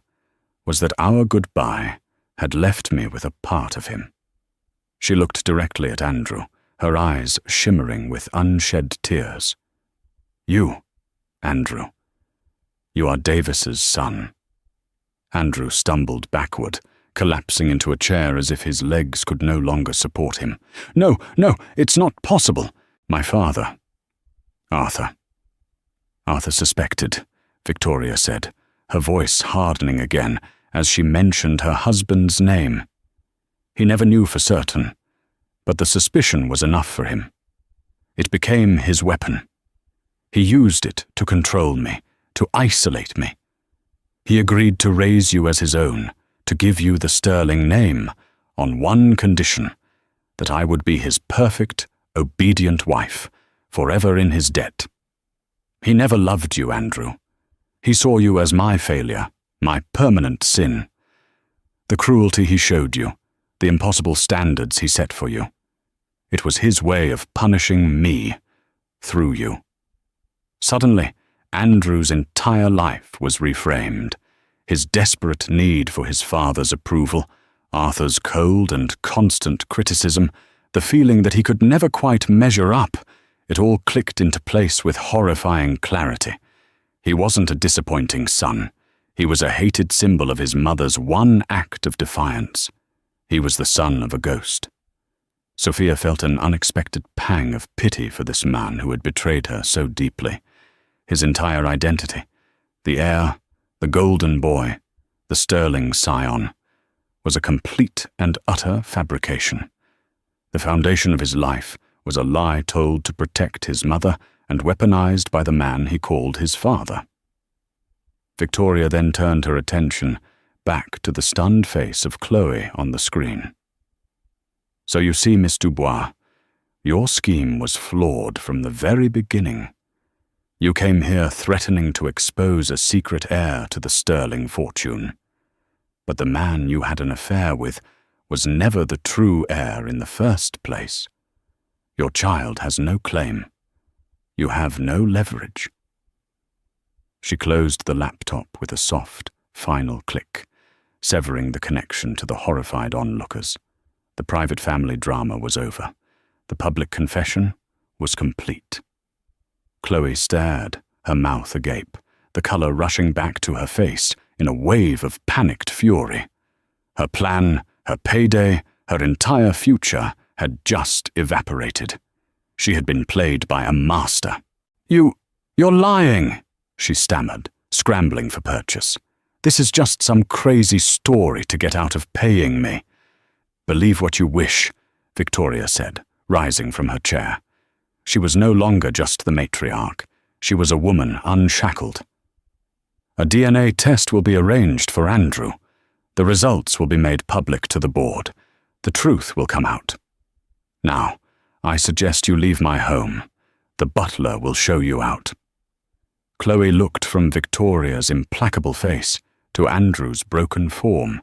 was that our goodbye had left me with a part of him." She looked directly at Andrew, her eyes shimmering with unshed tears. "You, Andrew. You are Davis's son." Andrew stumbled backward, collapsing into a chair as if his legs could no longer support him. No, it's not possible. My father. Arthur. Arthur suspected," Victoria said, her voice hardening again as she mentioned her husband's name. "He never knew for certain, but the suspicion was enough for him. It became his weapon. He used it to control me, to isolate me. He agreed to raise you as his own, to give you the Sterling name, on one condition, that I would be his perfect, obedient wife, forever in his debt. He never loved you, Andrew. He saw you as my failure, my permanent sin. The cruelty he showed you, the impossible standards he set for you. It was his way of punishing me, through you. Suddenly, Andrew's entire life was reframed. His desperate need for his father's approval, Arthur's cold and constant criticism, the feeling that he could never quite measure up, it all clicked into place with horrifying clarity. He wasn't a disappointing son. He was a hated symbol of his mother's one act of defiance. He was the son of a ghost. Sophia felt an unexpected pang of pity for this man who had betrayed her so deeply. His entire identity, the heir, the golden boy, the Sterling scion, was a complete and utter fabrication. The foundation of his life was a lie told to protect his mother and weaponized by the man he called his father. Victoria then turned her attention back to the stunned face of Chloe on the screen. So you see, Miss Dubois, your scheme was flawed from the very beginning. You came here threatening to expose a secret heir to the Sterling fortune. But the man you had an affair with was never the true heir in the first place. Your child has no claim. You have no leverage. She closed the laptop with a soft, final click, severing the connection to the horrified onlookers. The private family drama was over. The public confession was complete. Chloe stared, her mouth agape, the color rushing back to her face in a wave of panicked fury. Her plan, her payday, her entire future had just evaporated. She had been played by a master. You're lying, she stammered, scrambling for purchase. This is just some crazy story to get out of paying me. Believe what you wish, Victoria said, rising from her chair. She was no longer just the matriarch. She was a woman unshackled. A DNA test will be arranged for Andrew. The results will be made public to the board. The truth will come out. Now, I suggest you leave my home. The butler will show you out. Chloe looked from Victoria's implacable face to Andrew's broken form,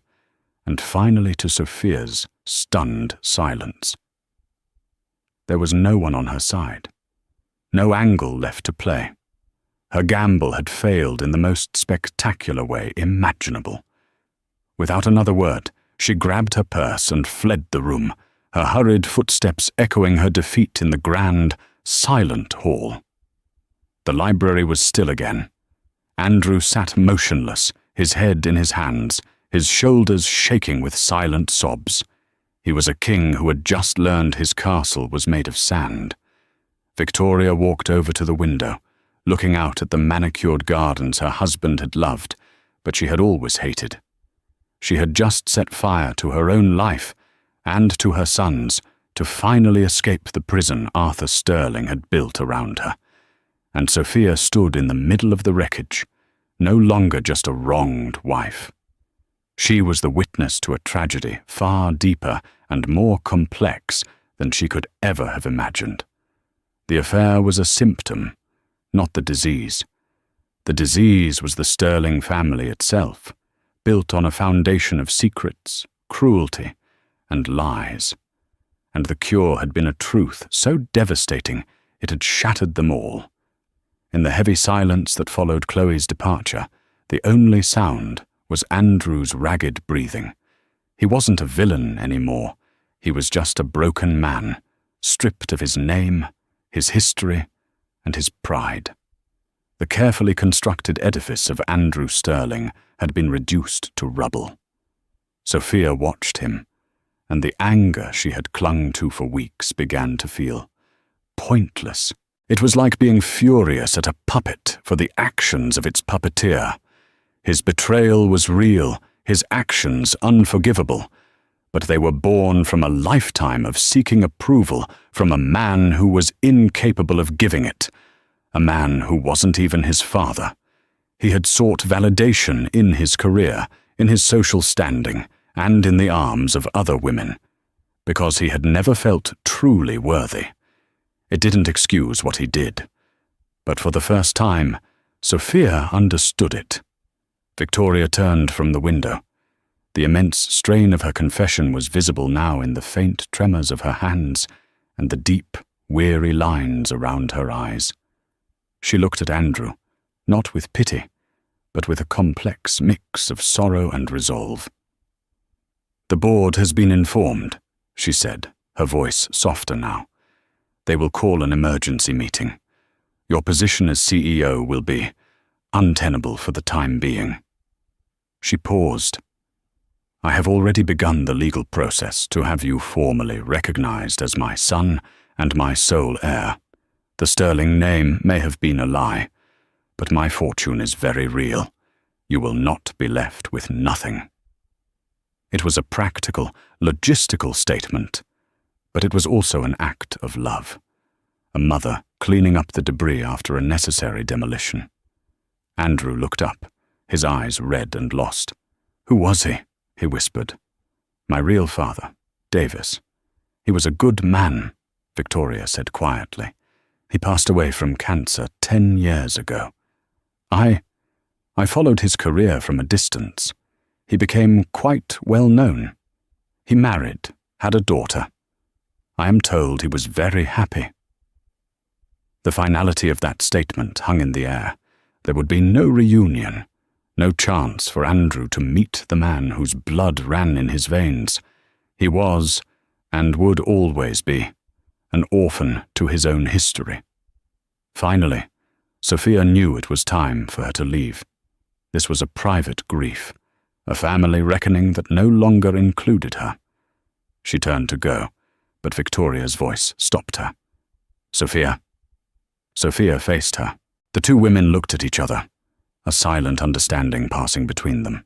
and finally to Sophia's stunned silence. There was no one on her side. No angle left to play. Her gamble had failed in the most spectacular way imaginable. Without another word, she grabbed her purse and fled the room, her hurried footsteps echoing her defeat in the grand, silent hall. The library was still again. Andrew sat motionless, his head in his hands, his shoulders shaking with silent sobs. He was a king who had just learned his castle was made of sand. Victoria walked over to the window, looking out at the manicured gardens her husband had loved, but she had always hated. She had just set fire to her own life and to her son's to finally escape the prison Arthur Sterling had built around her. And Sophia stood in the middle of the wreckage, no longer just a wronged wife. She was the witness to a tragedy far deeper and more complex than she could ever have imagined. The affair was a symptom, not the disease. The disease was the Sterling family itself, built on a foundation of secrets, cruelty, and lies. And the cure had been a truth so devastating it had shattered them all. In the heavy silence that followed Chloe's departure, the only sound was Andrew's ragged breathing. He wasn't a villain anymore. He was just a broken man, stripped of his name, his history, and his pride. The carefully constructed edifice of Andrew Sterling had been reduced to rubble. Sophia watched him, and the anger she had clung to for weeks began to feel pointless. It was like being furious at a puppet for the actions of its puppeteer. His betrayal was real, his actions unforgivable, but they were born from a lifetime of seeking approval from a man who was incapable of giving it, a man who wasn't even his father. He had sought validation in his career, in his social standing, and in the arms of other women, because he had never felt truly worthy. It didn't excuse what he did. But for the first time, Sophia understood it. Victoria turned from the window. The immense strain of her confession was visible now in the faint tremors of her hands and the deep, weary lines around her eyes. She looked at Andrew, not with pity, but with a complex mix of sorrow and resolve. "The board has been informed," she said, her voice softer now. "They will call an emergency meeting. Your position as CEO will be untenable for the time being." She paused. "I have already begun the legal process to have you formally recognized as my son and my sole heir. The Sterling name may have been a lie, but my fortune is very real. You will not be left with nothing." It was a practical, logistical statement, but it was also an act of love. A mother cleaning up the debris after a necessary demolition. Andrew looked up, his eyes red and lost. "Who was he?" he whispered. "My real father, Davis. He was a good man," Victoria said quietly. "He passed away from cancer 10 years ago. I followed his career from a distance. He became quite well known. He married, had a daughter. I am told he was very happy." The finality of that statement hung in the air. There would be no reunion, no chance for Andrew to meet the man whose blood ran in his veins. He was, and would always be, an orphan to his own history. Finally, Sophia knew it was time for her to leave. This was a private grief, a family reckoning that no longer included her. She turned to go, but Victoria's voice stopped her. "Sophia." Sophia faced her. The two women looked at each other, a silent understanding passing between them.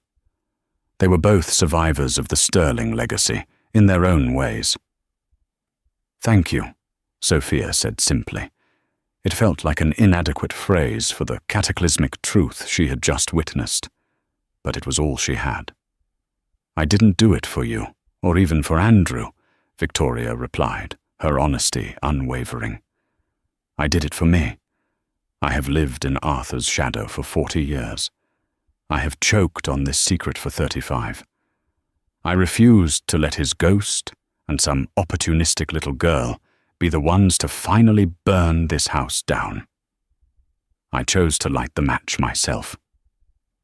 They were both survivors of the Sterling legacy, in their own ways. "Thank you," Sophia said simply. It felt like an inadequate phrase for the cataclysmic truth she had just witnessed, but it was all she had. "I didn't do it for you, or even for Andrew," Victoria replied, her honesty unwavering. "I did it for me. I have lived in Arthur's shadow for 40 years. I have choked on this secret for 35. I refused to let his ghost and some opportunistic little girl be the ones to finally burn this house down. I chose to light the match myself."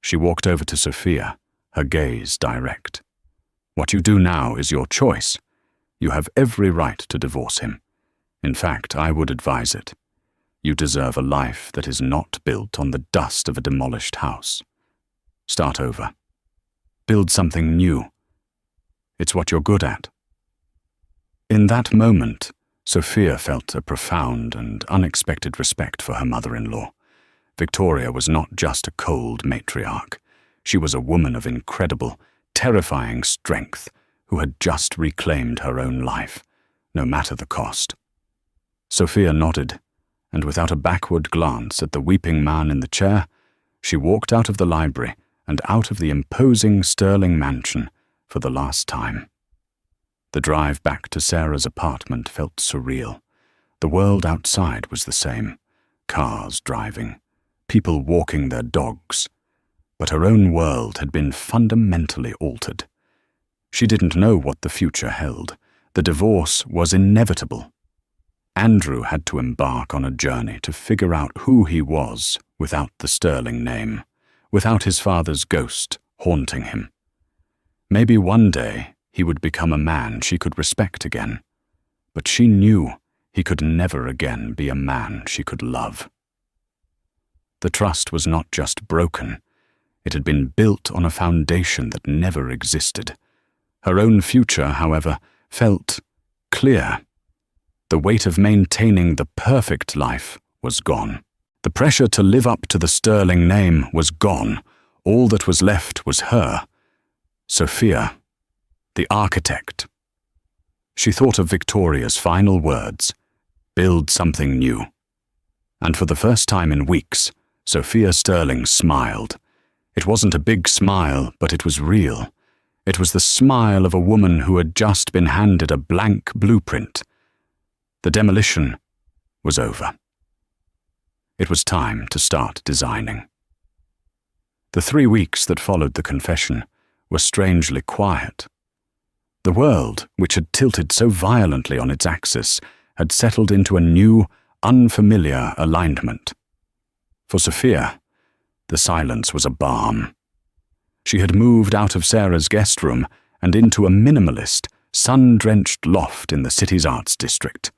She walked over to Sophia, her gaze direct. "What you do now is your choice. You have every right to divorce him. In fact, I would advise it. You deserve a life that is not built on the dust of a demolished house. Start over. Build something new. It's what you're good at." In that moment, Sophia felt a profound and unexpected respect for her mother-in-law. Victoria was not just a cold matriarch. She was a woman of incredible, terrifying strength who had just reclaimed her own life, no matter the cost. Sophia nodded, and without a backward glance at the weeping man in the chair, she walked out of the library and out of the imposing Sterling mansion for the last time. The drive back to Sarah's apartment felt surreal. The world outside was the same. Cars driving, people walking their dogs. But her own world had been fundamentally altered. She didn't know what the future held. The divorce was inevitable. Andrew had to embark on a journey to figure out who he was without the Sterling name, without his father's ghost haunting him. Maybe one day he would become a man she could respect again, but she knew he could never again be a man she could love. The trust was not just broken, it had been built on a foundation that never existed. Her own future, however, felt clear. The weight of maintaining the perfect life was gone. The pressure to live up to the Sterling name was gone. All that was left was her, Sophia, the architect. She thought of Victoria's final words, "Build something new." And for the first time in weeks, Sophia Sterling smiled. It wasn't a big smile, but it was real. It was the smile of a woman who had just been handed a blank blueprint. The demolition was over. It was time to start designing. The 3 weeks that followed the confession were strangely quiet. The world, which had tilted so violently on its axis, had settled into a new, unfamiliar alignment. For Sophia, the silence was a balm. She had moved out of Sarah's guest room and into a minimalist, sun-drenched loft in the city's arts district.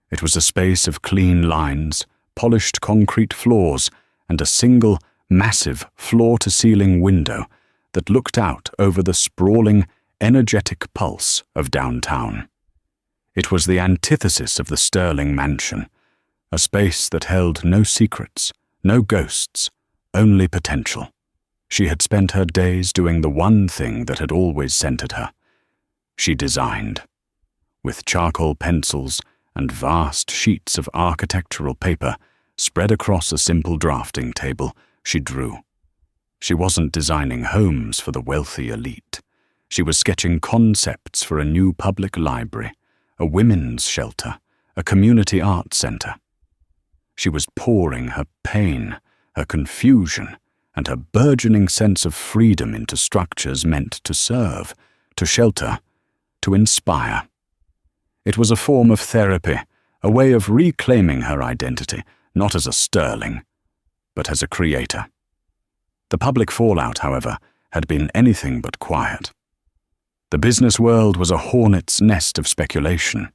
It was a space of clean lines, polished concrete floors, and a single, massive, floor-to-ceiling window that looked out over the sprawling, energetic pulse of downtown. It was the antithesis of the Sterling mansion, a space that held no secrets, no ghosts, only potential. She had spent her days doing the one thing that had always centered her. She designed. With charcoal pencils and vast sheets of architectural paper spread across a simple drafting table, she drew. She wasn't designing homes for the wealthy elite. She was sketching concepts for a new public library, a women's shelter, a community arts center. She was pouring her pain, her confusion, and her burgeoning sense of freedom into structures meant to serve, to shelter, to inspire. It was a form of therapy, a way of reclaiming her identity, not as a Sterling, but as a creator. The public fallout, however, had been anything but quiet. The business world was a hornet's nest of speculation.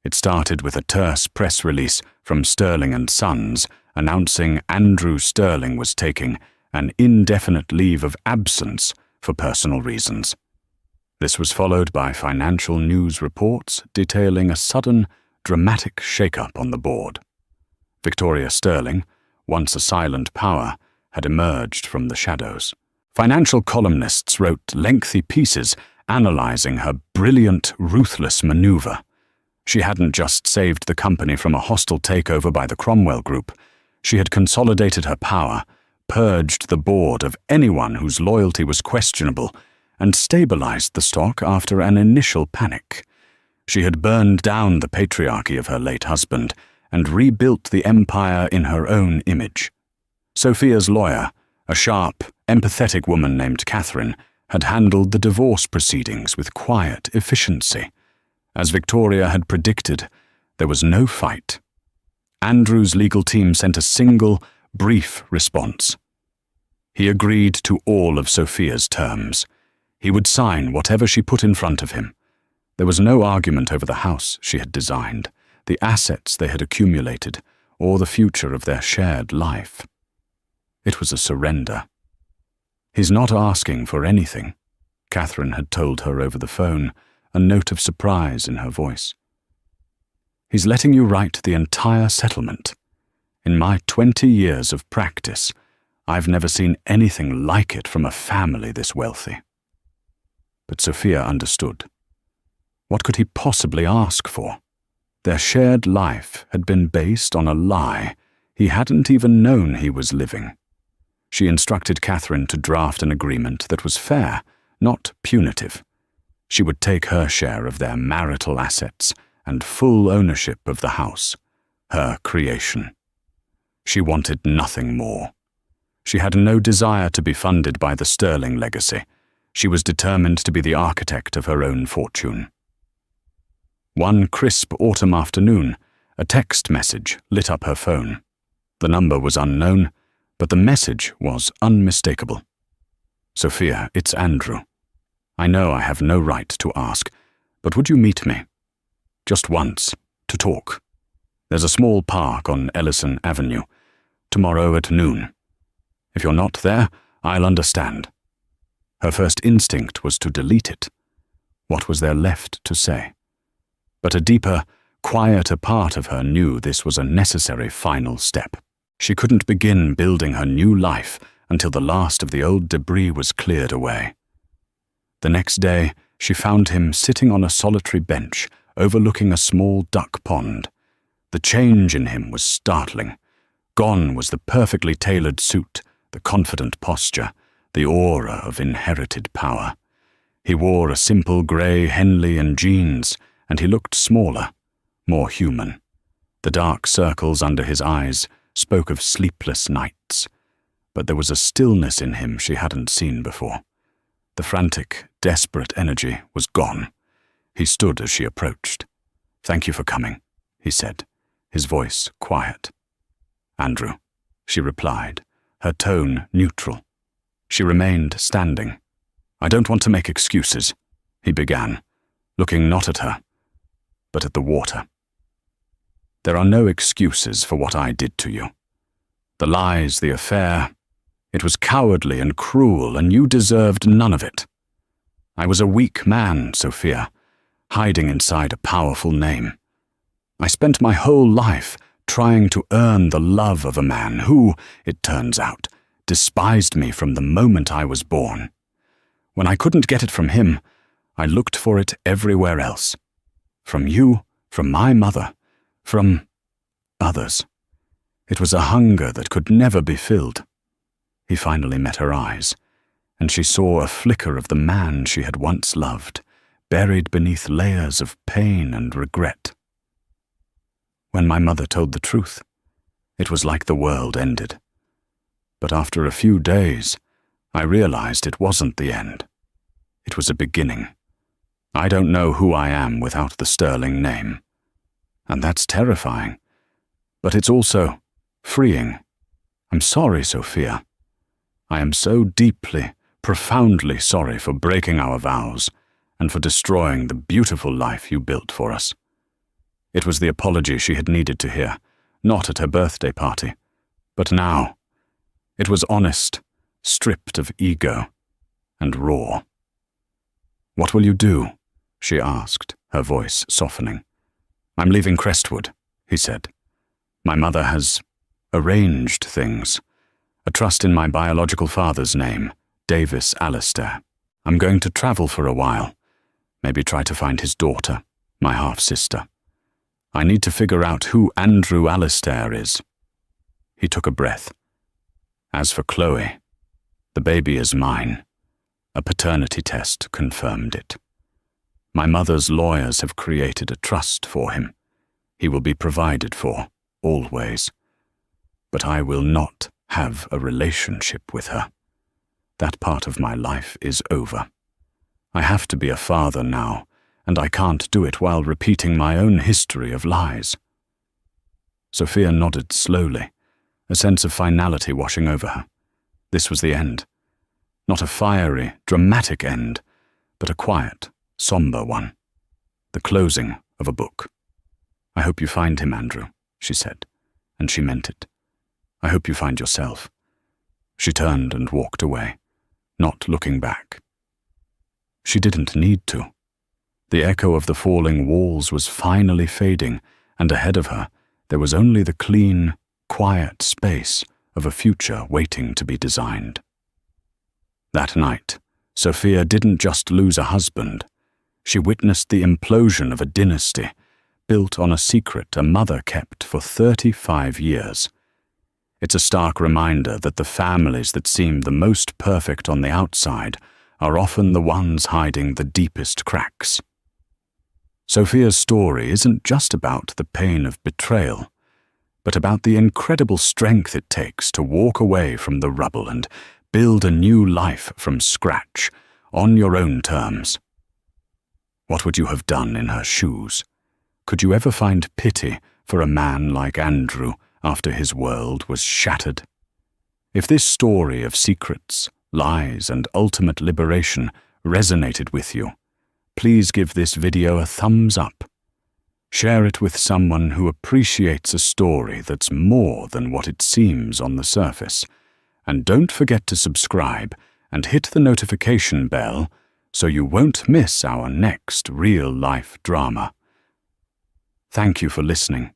It started with a terse press release from Sterling & Sons announcing Andrew Sterling was taking an indefinite leave of absence for personal reasons. This was followed by financial news reports detailing a sudden, dramatic shake-up on the board. Victoria Sterling, once a silent power, had emerged from the shadows. Financial columnists wrote lengthy pieces analyzing her brilliant, ruthless maneuver. She hadn't just saved the company from a hostile takeover by the Cromwell Group. She had consolidated her power, purged the board of anyone whose loyalty was questionable, and stabilized the stock after an initial panic. She had burned down the patriarchy of her late husband and rebuilt the empire in her own image. Sophia's lawyer, a sharp, empathetic woman named Catherine, had handled the divorce proceedings with quiet efficiency. As Victoria had predicted, there was no fight. Andrew's legal team sent a single, brief response. He agreed to all of Sophia's terms. He would sign whatever she put in front of him. There was no argument over the house she had designed, the assets they had accumulated, or the future of their shared life. It was a surrender. "He's not asking for anything," Catherine had told her over the phone, a note of surprise in her voice. "He's letting you write the entire settlement. In my 20 years of practice, I've never seen anything like it from a family this wealthy." But Sophia understood. What could he possibly ask for? Their shared life had been based on a lie he hadn't even known he was living. She instructed Catherine to draft an agreement that was fair, not punitive. She would take her share of their marital assets and full ownership of the house, her creation. She wanted nothing more. She had no desire to be funded by the Sterling legacy. She was determined to be the architect of her own fortune. One crisp autumn afternoon, a text message lit up her phone. The number was unknown, but the message was unmistakable. "Sophia, it's Andrew. I know I have no right to ask, but would you meet me? Just once, to talk. There's a small park on Ellison Avenue, tomorrow at noon. If you're not there, I'll understand." Her first instinct was to delete it. What was there left to say? But a deeper, quieter part of her knew this was a necessary final step. She couldn't begin building her new life until the last of the old debris was cleared away. The next day, she found him sitting on a solitary bench overlooking a small duck pond. The change in him was startling. Gone was the perfectly tailored suit, the confident posture, the aura of inherited power. He wore a simple grey Henley and jeans, and he looked smaller, more human. The dark circles under his eyes spoke of sleepless nights, but there was a stillness in him she hadn't seen before. The frantic, desperate energy was gone. He stood as she approached. "Thank you for coming," he said, his voice quiet. "Andrew," she replied, her tone neutral. She remained standing. "I don't want to make excuses," he began, looking not at her, but at the water. "There are no excuses for what I did to you. The lies, the affair, it was cowardly and cruel, and you deserved none of it. I was a weak man, Sophia, hiding inside a powerful name. I spent my whole life trying to earn the love of a man who, it turns out, despised me from the moment I was born. When I couldn't get it from him, I looked for it everywhere else. From you, from my mother, from others. It was a hunger that could never be filled." He finally met her eyes, and she saw a flicker of the man she had once loved, buried beneath layers of pain and regret. "When my mother told the truth, it was like the world ended. But after a few days, I realized it wasn't the end. It was a beginning. I don't know who I am without the sterling name. And that's terrifying. But it's also freeing. I'm sorry, Sophia. I am so deeply, profoundly sorry for breaking our vows and for destroying the beautiful life you built for us." It was the apology she had needed to hear, not at her birthday party, but now. It was honest, stripped of ego, and raw. "What will you do?" she asked, her voice softening. "I'm leaving Crestwood," he said. "My mother has arranged things. A trust in my biological father's name, Davis Alistair. I'm going to travel for a while, maybe try to find his daughter, my half-sister. I need to figure out who Andrew Alistair is." He took a breath. "As for Chloe, the baby is mine. A paternity test confirmed it. My mother's lawyers have created a trust for him. He will be provided for, always. But I will not have a relationship with her. That part of my life is over. I have to be a father now, and I can't do it while repeating my own history of lies." Sophia nodded slowly, a sense of finality washing over her. This was the end. Not a fiery, dramatic end, but a quiet, somber one. The closing of a book. "I hope you find him, Andrew," she said, and she meant it. "I hope you find yourself." She turned and walked away, not looking back. She didn't need to. The echo of the falling walls was finally fading, and ahead of her there was only the clean, quiet space of a future waiting to be designed. That night, Sophia didn't just lose a husband. She witnessed the implosion of a dynasty, built on a secret a mother kept for 35 years. It's a stark reminder that the families that seem the most perfect on the outside are often the ones hiding the deepest cracks. Sophia's story isn't just about the pain of betrayal, but about the incredible strength it takes to walk away from the rubble and build a new life from scratch, on your own terms. What would you have done in her shoes? Could you ever find pity for a man like Andrew after his world was shattered? If this story of secrets, lies, and ultimate liberation resonated with you, please give this video a thumbs up. Share it with someone who appreciates a story that's more than what it seems on the surface. And don't forget to subscribe and hit the notification bell so you won't miss our next real-life drama. Thank you for listening.